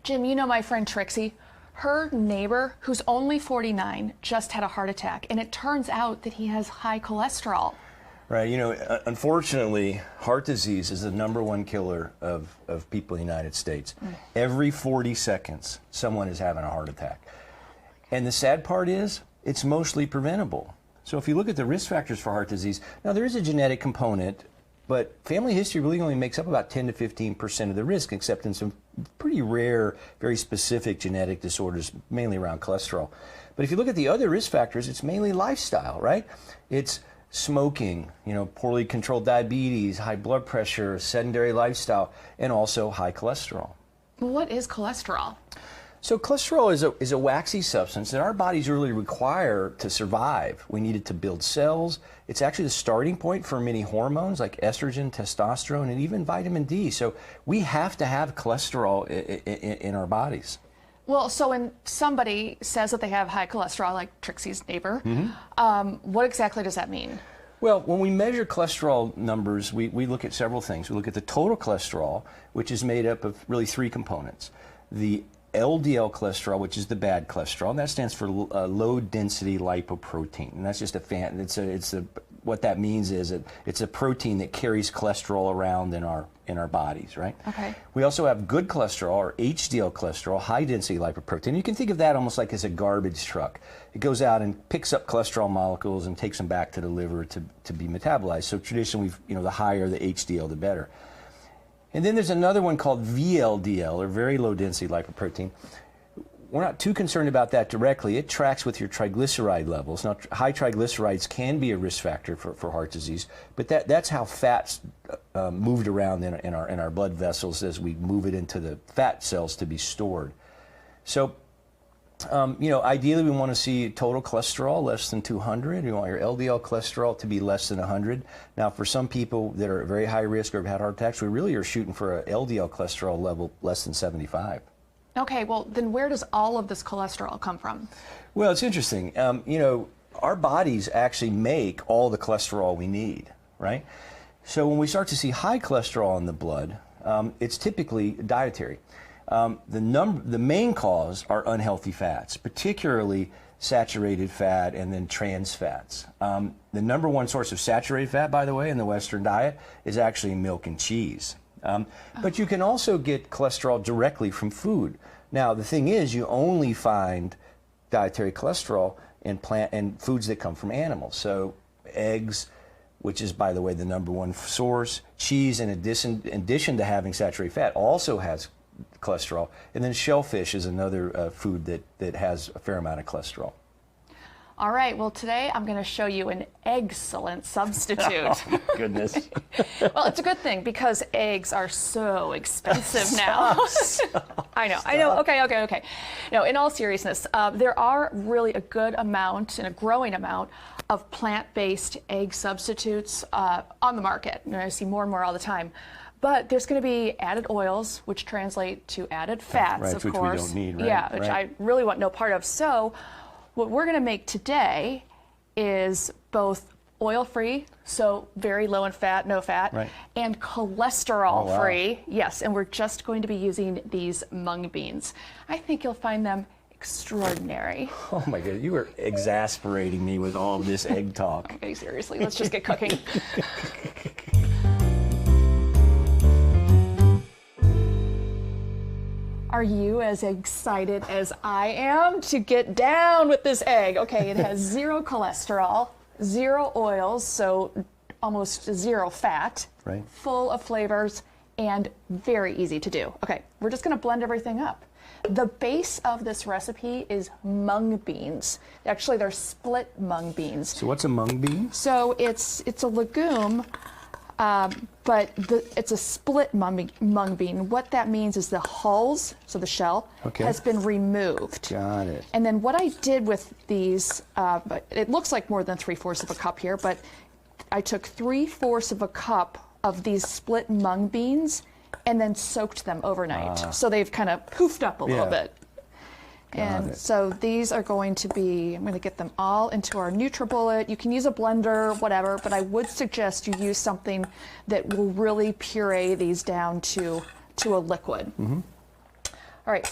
Jim, you know my friend Trixie. Her neighbor, who's only 49, just had a heart attack, and it turns out that he has high cholesterol. Right, unfortunately, heart disease is the #1 killer of people in the United States. Every 40 seconds, someone is having a heart attack. And the sad part is, it's mostly preventable. So if you look at the risk factors for heart disease, now there is a genetic component, but family history really only makes up about 10 to 15% of the risk, except in some pretty rare, very specific genetic disorders, mainly around cholesterol. But if you look at the other risk factors, it's mainly lifestyle, right? It's smoking, poorly controlled diabetes, high blood pressure, sedentary lifestyle, and also high cholesterol. What is cholesterol? So cholesterol is a waxy substance that our bodies really require to survive. We need it to build cells. It's actually the starting point for many hormones like estrogen, testosterone, and even vitamin D. So we have to have cholesterol in our bodies. Well, so when somebody says that they have high cholesterol, like Trixie's neighbor, what exactly does that mean? Well, when we measure cholesterol numbers, we look at several things. We look at the total cholesterol, which is made up of really 3 components. The LDL cholesterol, which is the bad cholesterol, and that stands for low-density lipoprotein. And that's just what that means is it's a protein that carries cholesterol around in our bodies, right? Okay. We also have good cholesterol, or HDL cholesterol, high-density lipoprotein. You can think of that almost like as a garbage truck. It goes out and picks up cholesterol molecules and takes them back to the liver to be metabolized. So traditionally, the higher the HDL, the better. And then there's another one called VLDL, or very low-density lipoprotein. We're not too concerned about that directly. It tracks with your triglyceride levels. Now, high triglycerides can be a risk factor for heart disease, but that's how fat's moved around in our blood vessels as we move it into the fat cells to be stored. So, ideally we want to see total cholesterol less than 200. We want your LDL cholesterol to be less than 100. Now, for some people that are at very high risk or have had heart attacks, we really are shooting for an LDL cholesterol level less than 75. Okay, well, then where does all of this cholesterol come from? Well, it's interesting. Our bodies actually make all the cholesterol we need, right? So when we start to see high cholesterol in the blood, it's typically dietary. The main cause are unhealthy fats, particularly saturated fat and then trans fats. The #1 source of saturated fat, by the way, in the Western diet is actually milk and cheese. But you can also get cholesterol directly from food. Now, the thing is, you only find dietary cholesterol in foods that come from animals. So eggs, which is, by the way, the #1 source. Cheese, in addition to having saturated fat, also has cholesterol. And then shellfish is another food that has a fair amount of cholesterol. All right, well, today I'm going to show you an excellent substitute. Oh, goodness. Well, it's a good thing because eggs are so expensive now. I know. Okay. No, in all seriousness, there are really a good amount and a growing amount of plant-based egg substitutes on the market. I see more and more all the time. But there's going to be added oils, which translate to added fats, right, of which course. we don't need, right? Yeah, which I really want no part of. So what we're going to make today is both oil-free, so very low in fat, no fat, right, and cholesterol-free. Oh, wow. Yes, and we're just going to be using these mung beans. I think you'll find them extraordinary. Oh my God, you are exasperating me with all of this egg talk. Okay, seriously, let's just get cooking. Are you as excited as I am to get down with this egg? Okay, it has 0 cholesterol, 0 oils, so almost 0 fat, right, full of flavors, and very easy to do. Okay, we're just gonna blend everything up. The base of this recipe is mung beans. Actually, they're split mung beans. So what's a mung bean? So it's a legume, but it's a split mung bean. What that means is the hulls, so the shell, has been removed. Got it. And then what I did with these, it looks like more than 3/4 of a cup here, but I took 3/4 of a cup of these split mung beans and then soaked them overnight. So they've kind of poofed up a little bit. And so these are going to be, I'm going to get them all into our NutriBullet. You can use a blender, whatever, but I would suggest you use something that will really puree these down to a liquid. All right.